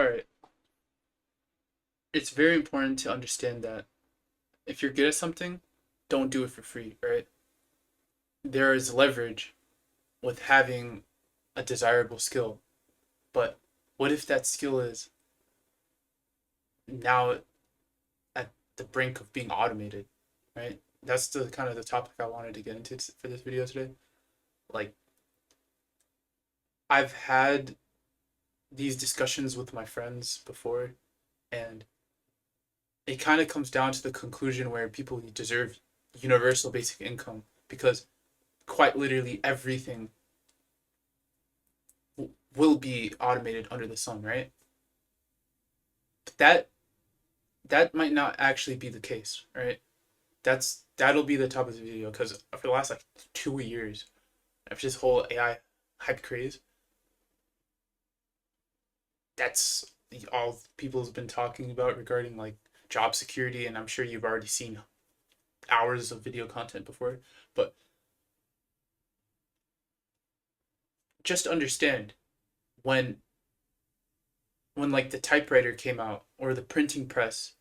All right. It's very important to understand that if you're good at something, don't do it for free, right? There is leverage with having a desirable skill, but what if that skill is now at the brink of being automated, right? That's the kind of the topic I wanted to get into for this video today. Like, I've had these discussions with my friends before, and it kind of comes down to the conclusion where people deserve universal basic income because quite literally everything will be automated under the sun, right? But that might not actually be the case, right? That'll be the top of the video because for the last like 2 years of this whole AI hype craze, that's all people's been talking about regarding like job security, and I'm sure you've already seen hours of video content before. But just understand when like the typewriter came out or the printing press,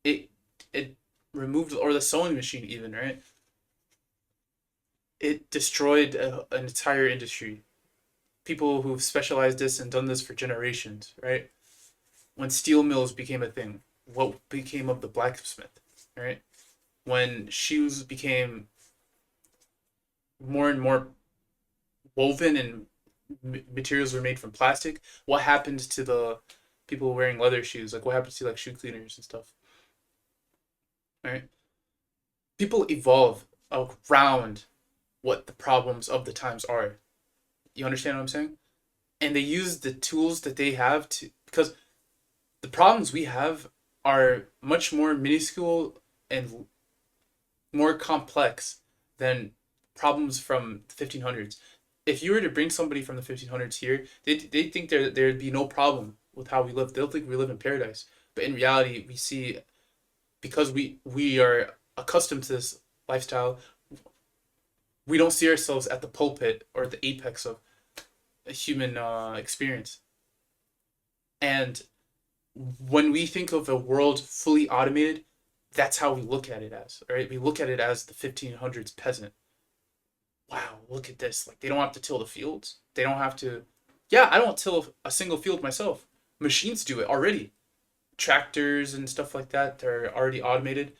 it it removed, or the sewing machine even, right? It destroyed an entire industry. People who've specialized this and done this for generations, right? When steel mills became a thing, what became of the blacksmith, right? When shoes became more and more woven and materials were made from plastic, what happened to the people wearing leather shoes? Like what happened to like shoe cleaners and stuff, right? People evolve around what the problems of the times are. You understand what I'm saying? And they use the tools that they have to, because the problems we have are much more minuscule and more complex than problems from the 1500s. If you were to bring somebody from the 1500s here, they think there'd be no problem with how we live. They'll think we live in paradise. But in reality, we see, because we are accustomed to this lifestyle, we don't see ourselves at the pulpit or the apex of a human experience. And when we think of a world fully automated, that's how we look at it as, right? We look at it as the 1500s peasant. Wow, look at this. Like, they don't have to till the fields. They don't have to. Yeah, I don't till a single field myself. Machines do it already. Tractors and stuff like that, they're already automated.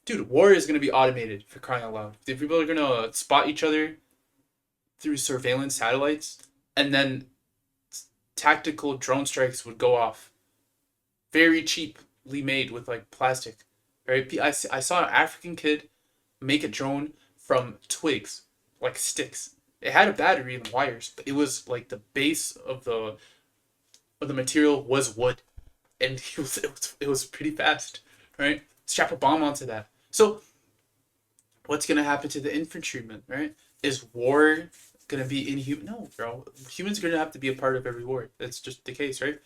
Dude, war is going to be automated, for crying out loud. If people are going to spot each other through surveillance satellites, and then tactical drone strikes would go off. Very cheaply made with like plastic. Right? I saw an African kid make a drone from twigs, like sticks. It had a battery and wires, but it was like the base of the material was wood, and it was pretty fast, right? Strap a bomb onto that. So what's gonna happen to the infantrymen, right? Is war gonna be inhuman? No, bro. Humans are gonna have to be a part of every war. That's just the case, right?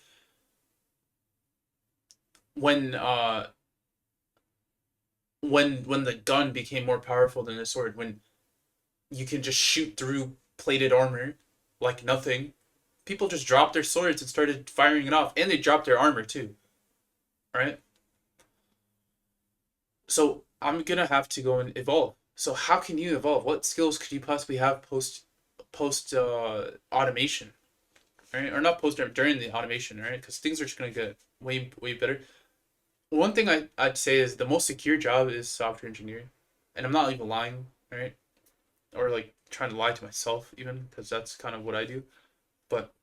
When uh when the gun became more powerful than the sword, when you can just shoot through plated armor like nothing, people just dropped their swords and started firing it off, and they dropped their armor too, right? So I'm gonna have to go and evolve. So how can you evolve? What skills could you possibly have post automation, right? Or not post, during the automation, right? Because things are just gonna get way better. One thing I'd say is the most secure job is software engineering, and I'm not even lying, right? Or like trying to lie to myself even, because that's kind of what I do. But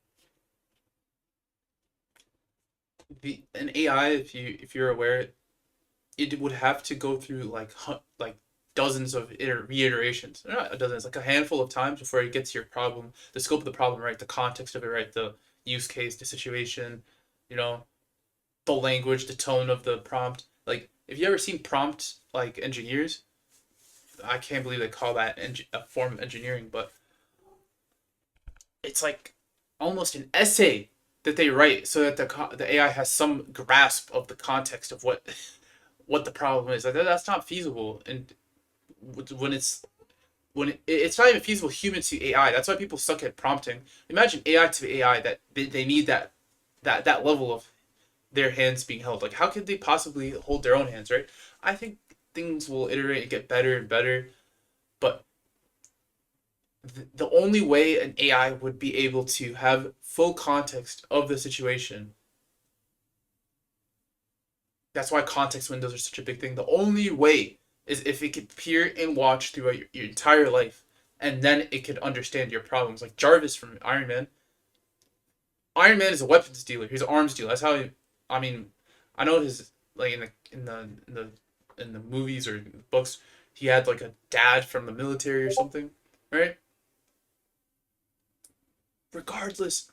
the an AI, if you're aware, it would have to go through like dozens of reiterations. Not dozens, like a handful of times before it gets your problem, the scope of the problem right, the context of it right, the use case, the situation, you know, the language, the tone of the prompt. Like, if you ever seen prompt like engineers, I can't believe they call that a form of engineering, but it's like almost an essay that they write so that the AI has some grasp of the context of what the problem is. Like that's not feasible, and when it's not even feasible human to AI. That's why people suck at prompting. Imagine AI to AI, that they need that that level of their hands being held. Like, how could they possibly hold their own hands, right? I think things will iterate and get better and better, but the only way an AI would be able to have full context of the situation. That's why context windows are such a big thing. The only way is if it could peer and watch throughout your entire life, and then it could understand your problems. Like Jarvis from Iron Man. Iron Man is a weapons dealer. He's an arms dealer. That's how he. I mean, I know his like in the movies or books, he had like a dad from the military or something, right? Regardless,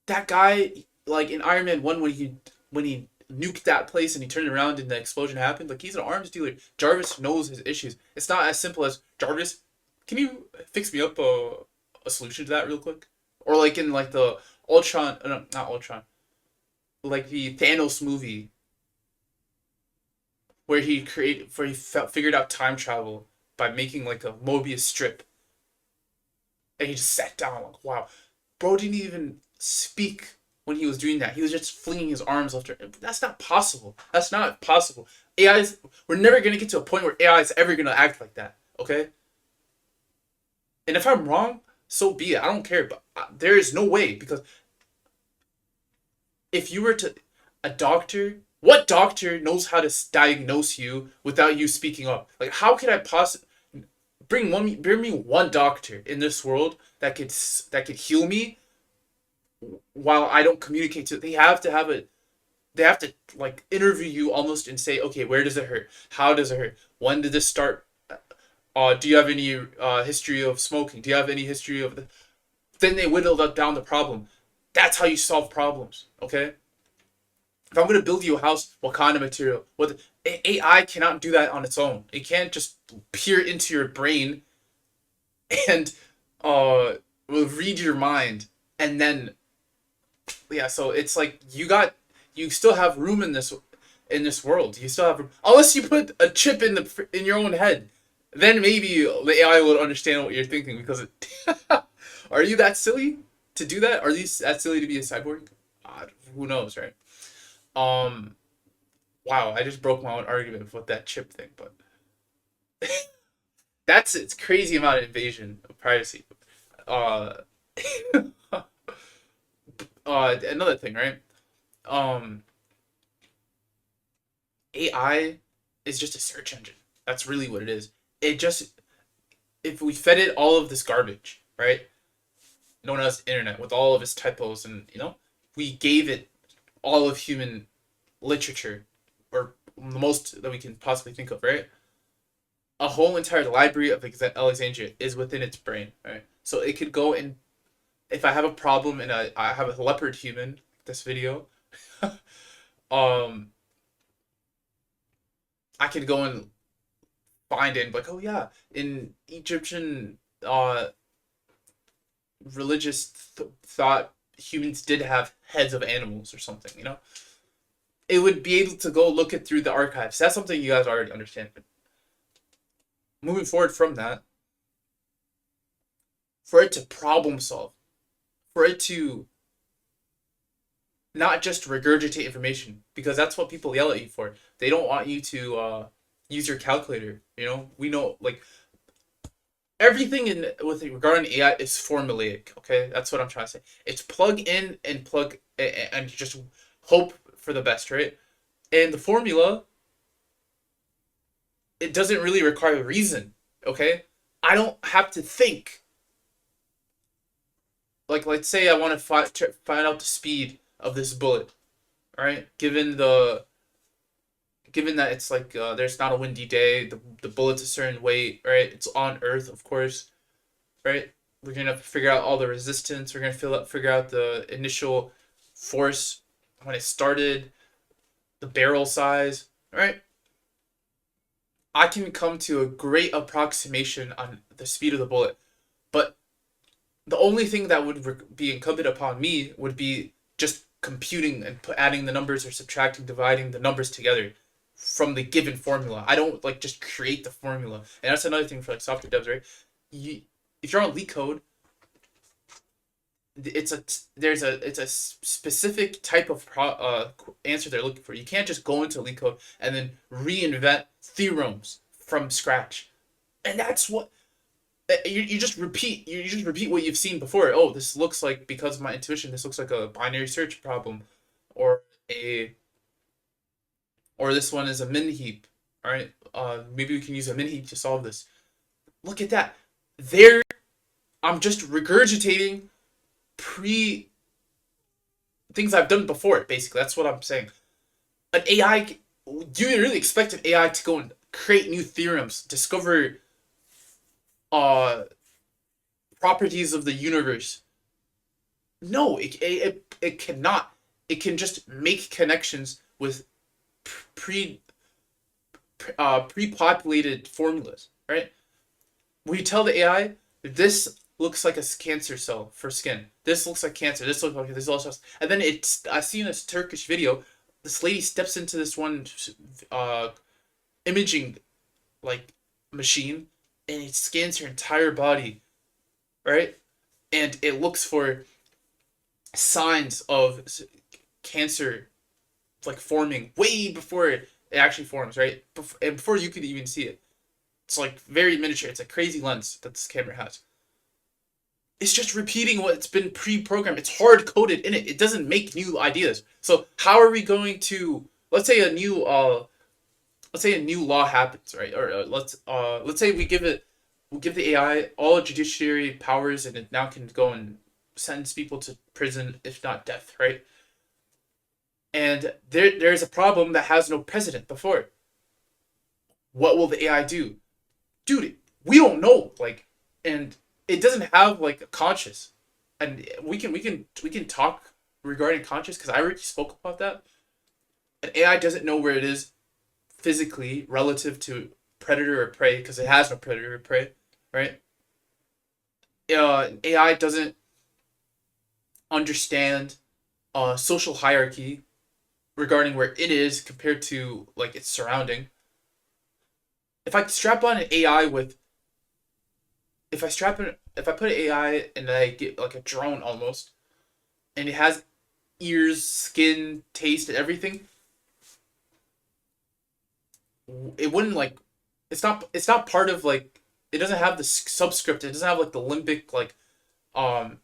that guy like in Iron Man 1 when he nuked that place and he turned around and the explosion happened, like he's an arms dealer. Jarvis knows his issues. It's not as simple as Jarvis, can you fix me up a solution to that real quick? Or like in like the Ultron, no, not Ultron, like the Thanos movie where he figured out time travel by making like a Mobius strip and he just sat down like wow, bro didn't even speak when he was doing that. He was just flinging his arms after. That's not possible. That's not possible. AI's. We're never gonna get to a point where AI is ever gonna act like that. Okay. And if I'm wrong, so be it. I don't care. But there is no way because if you were to a doctor, what doctor knows how to diagnose you without you speaking up? Like, how could I possibly bring me one doctor in this world that could heal me while I don't communicate to. They have to have a. They have to like interview you almost and say, okay, where does it hurt? How does it hurt? When did this start? Do you have any history of smoking? Do you have any history of the? Then they whittle down the problem. That's how you solve problems. Okay. If I'm gonna build you a house, what kind of material? What AI cannot do that on its own. It can't just peer into your brain and will read your mind and then yeah. So it's like you still have room in this world. You still have room. Unless you put a chip in your own head, then maybe the AI will understand what you're thinking because it. Are you that silly to do that? Are you that silly to be a cyborg? Who knows, right? Um, wow, I just broke my own argument with that chip thing, but that's it's crazy amount of invasion of privacy. Uh, another thing, right? Um, AI is just a search engine. That's really what it is. It just if we fed it all of this garbage, right? Known as internet with all of its typos and we gave it all of human literature or the most that we can possibly think of, right? A whole entire library of Alexandria is within its brain, right? So it could go and if I have a problem and I have a leopard human, this video, um, I could go and find it and be like, oh yeah, in Egyptian religious thought, humans did have heads of animals or something. It would be able to go look it through the archives. That's something you guys already understand. But moving forward from that, for it to problem solve, for it to not just regurgitate information, because that's what people yell at you for. They don't want you to use your calculator. We know like everything in with regarding AI is formulaic. Okay, that's what I'm trying to say. It's plug in and plug and just hope for the best, right? And the formula, it doesn't really require reason. Okay, I don't have to think. Like, let's say I want to find out the speed of this bullet. All right, given that it's like there's not a windy day, the bullet's a certain weight, right? It's on Earth, of course, right? We're gonna figure out all the resistance. We're gonna figure out the initial force when it started, the barrel size, right? I can come to a great approximation on the speed of the bullet, but the only thing that would be incumbent upon me would be just computing and adding the numbers or subtracting, dividing the numbers together from the given formula. I don't like just create the formula, and that's another thing for like software devs, right? You, if you're on LeetCode, it's a specific type of answer they're looking for. You can't just go into LeetCode and then reinvent theorems from scratch. And that's what you just repeat what you've seen before. Oh, this looks like, because of my intuition, this looks like a binary search problem, or a or this one is a min heap. All right, maybe we can use a min heap to solve this. Look at that. There, I'm just regurgitating pre things I've done before. Basically, that's what I'm saying. An AI, do you really expect an AI to go and create new theorems, discover uh properties of the universe? No, it cannot. It can just make connections with pre pre-populated formulas, right? When you tell the AI, this looks like a cancer cell for skin. This looks like cancer. This looks like this also. And then I seen this Turkish video. This lady steps into this one uh imaging like machine, and it scans her entire body, right? And it looks for signs of cancer like forming way before it actually forms, right? And before you could even see it. It's like very miniature. It's a crazy lens that this camera has. It's just repeating what's been pre-programmed. It's hard coded in it. It doesn't make new ideas. So how are we going to, let's say a new law happens, right? Or let's say we give the AI all judiciary powers, and it now can go and sentence people to prison, if not death, right? And there's a problem that has no precedent before. What will the AI do? Dude, we don't know. Like, and it doesn't have like a conscious. And we can talk regarding conscious, because I already spoke about that. An AI doesn't know where it is physically relative to predator or prey, because it has no predator or prey, right? AI doesn't understand social hierarchy regarding where it is compared to like its surrounding. If I strap on an AI with, if I put an AI and I get like a drone almost, and it has ears, skin, taste, and everything, it wouldn't like, it's not part of like, it doesn't have the subscript. It doesn't have like the limbic like um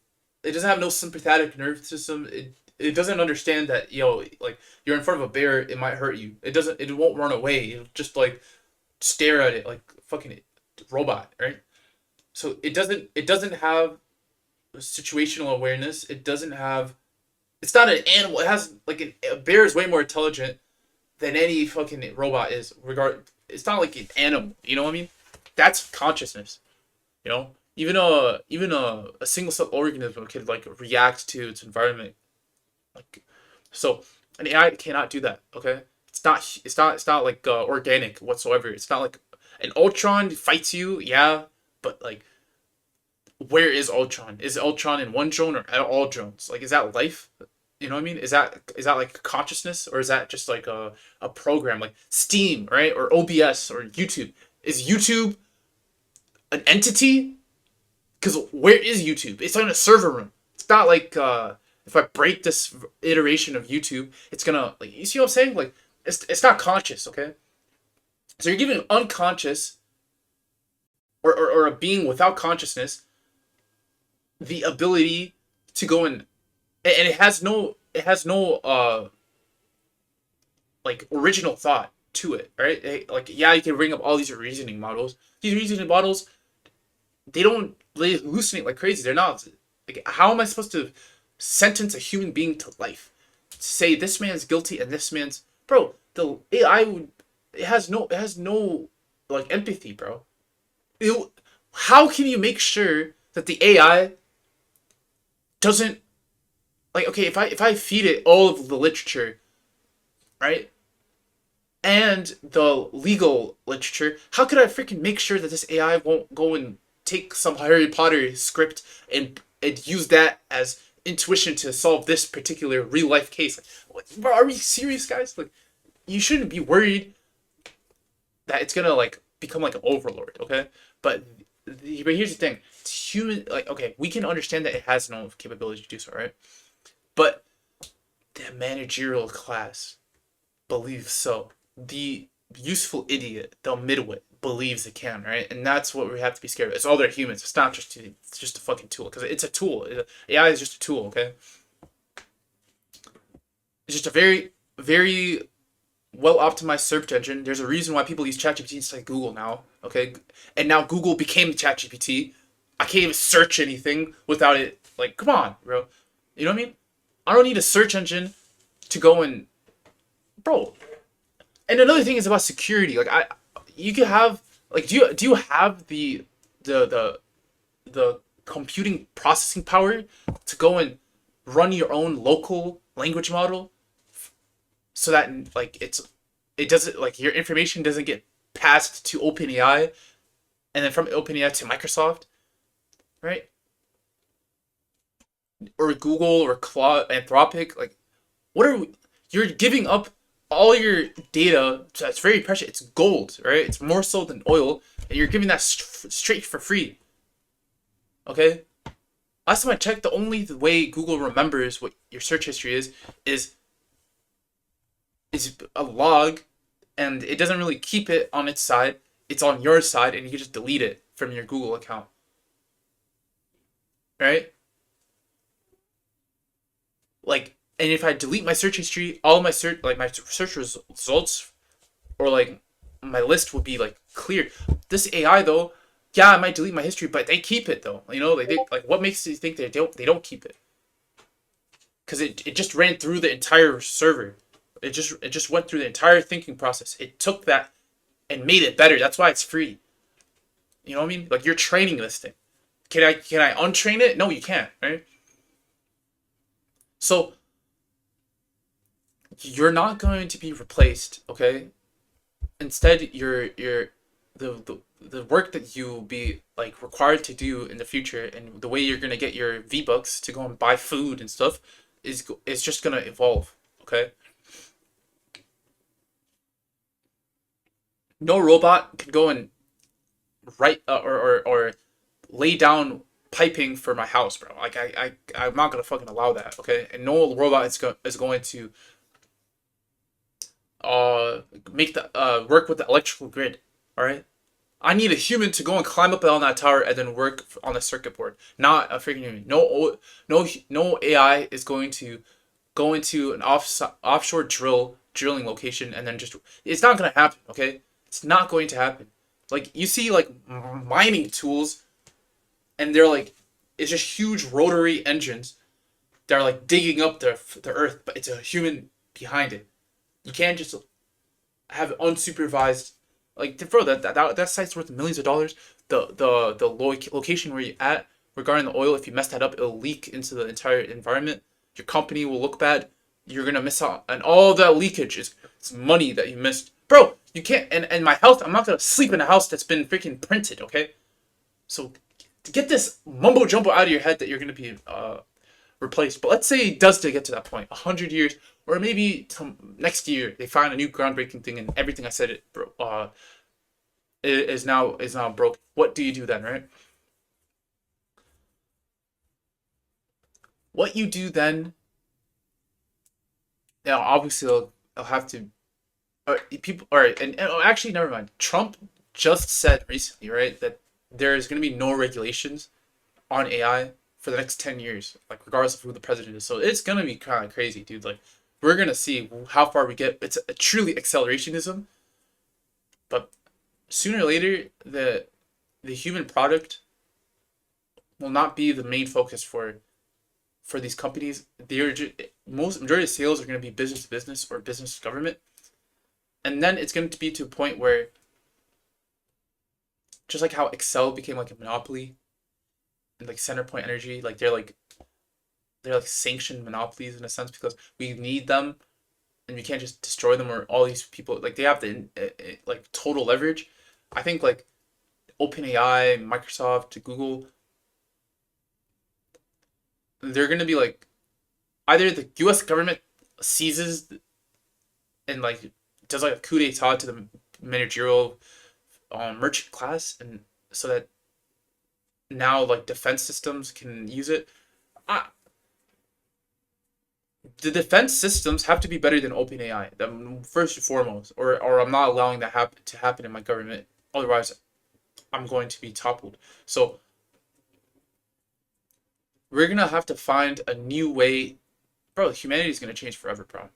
it doesn't have no sympathetic nerve system. It doesn't understand that, like, you're in front of a bear, it might hurt you. It won't run away. It'll just like stare at it like fucking robot, right? So it doesn't have situational awareness. It doesn't have, it's not an animal. It has like a bear is way more intelligent than any fucking robot is. It's not like an animal. You know what I mean? That's consciousness. You know, even a single cell organism could like react to its environment. Like, so an AI cannot do that. Okay, it's not like organic whatsoever. It's not like an Ultron fights you, yeah, but like, where is Ultron? Is Ultron in one drone or all drones? Like, is that life? You know what I mean? Is that like consciousness, or is that just like a program like Steam, right? Or OBS or YouTube? Is YouTube an entity? Because where is YouTube? It's in a server room. It's not like if I break this iteration of YouTube, it's gonna, like, you see what I'm saying? Like, it's not conscious, okay? So you're giving an unconscious, or a being without consciousness, the ability to go and it has no like original thought to it, right? Like, yeah, you can bring up all these reasoning models. These reasoning models, they hallucinate like crazy. They're not, like, how am I supposed to sentence a human being to life? Say this man's guilty and this man's, bro. The AI would, it has no like empathy, bro. How can you make sure that the AI doesn't, like, okay, if I feed it all of the literature, right, and the legal literature, how could I freaking make sure that this AI won't go and take some Harry Potter script and use that as intuition to solve this particular real life case? Like, bro, are we serious, guys? Like, you shouldn't be worried that it's gonna like become like an overlord, okay? But here's the thing: human, like, okay, we can understand that it has no capability to do so, right? But the managerial class believes so. The useful idiot, the midwit, believes it can, right? And that's what we have to be scared of. It's all they're humans. It's not just it's just a fucking tool because it's a tool. AI is just a tool, okay? It's just a very very well optimized search engine. There's a reason why people use ChatGPT instead of Google now, okay? And now Google became ChatGPT. I can't even search anything without it. Like, come on, bro. You know what I mean? I don't need a search engine to go and, bro. And another thing is about security. Like, you could have, like, do you have the computing processing power to go and run your own local language model so that, like, it doesn't, like, your information doesn't get passed to OpenAI and then from OpenAI to Microsoft, right? Or Google or Claude, Anthropic. Like, what are we, you're giving up all your data that's very precious. It's gold, right? It's more so than oil, and you're giving that straight for free. Okay. Last time I checked, the only way Google remembers what your search history is is a log, and it doesn't really keep it on its side. It's on your side, and you can just delete it from your Google account, right? Like, and if I delete my search history, all my search, like my search results, or like my list would be like clear. This AI though, yeah, I might delete my history, but they keep it though. You know, like what makes you think they don't keep it? Because it just ran through the entire server. It just went through the entire thinking process. It took that and made it better. That's why it's free. You know what I mean? Like, you're training this thing. Can I untrain it? No, you can't, right? So you're not going to be replaced, okay? Instead, the work that you be like required to do in the future, and the way you're gonna get your V Bucks to go and buy food and stuff is just gonna evolve, okay? No robot can go and write or lay down piping for my house, bro. Like, I'm not gonna fucking allow that, okay? And no robot is going to uh make the work with the electrical grid. All right. I need a human to go and climb up on that tower and then work on the circuit board, not a freaking human. No AI is going to go into an offshore drilling location and then just. It's not gonna happen. Okay, it's not going to happen. Like, you see, like, mining tools, and they're like, it's just huge rotary engines that are like digging up the earth, but it's a human behind it. You can't just have unsupervised, like, bro, that site's worth millions of dollars. The location where you're at regarding the oil, if you mess that up, it'll leak into the entire environment. Your company will look bad. You're gonna miss out, and all that leakage is it's money that you missed, bro. You can't. And my house, I'm not gonna sleep in a house that's been freaking printed, okay? So, to get this mumbo jumbo out of your head that you're gonna be replaced. But let's say it does to get to that point, 100 years, or maybe next year they find a new groundbreaking thing, and everything I said is now broke. What do you do then, right? What you do then? Now, obviously, I'll have to. People, all right, and oh, actually, never mind. Trump just said recently, right, that there's going to be no regulations on AI for the next 10 years, like, regardless of who the president is. So it's going to be kind of crazy, dude. Like, we're going to see how far we get. It's a truly accelerationism, but sooner or later, the human product will not be the main focus for these companies. Most majority of sales are going to be business to business or business to government, and then it's going to be to a point where, just like how Excel became like a monopoly, and like CenterPoint Energy, like they're like sanctioned monopolies in a sense because we need them and we can't just destroy them, or all these people, like, they have the like total leverage. I think, like, OpenAI, Microsoft, Google, they're gonna be like, either the U.S. government seizes and, like, does like a coup d'état to the managerial merchant class, and so that now like defense systems can use it. I, the defense systems have to be better than OpenAI, first and foremost, or I'm not allowing that to happen in my government. Otherwise, I'm going to be toppled. So we're gonna have to find a new way, bro. Humanity's gonna change forever, bro.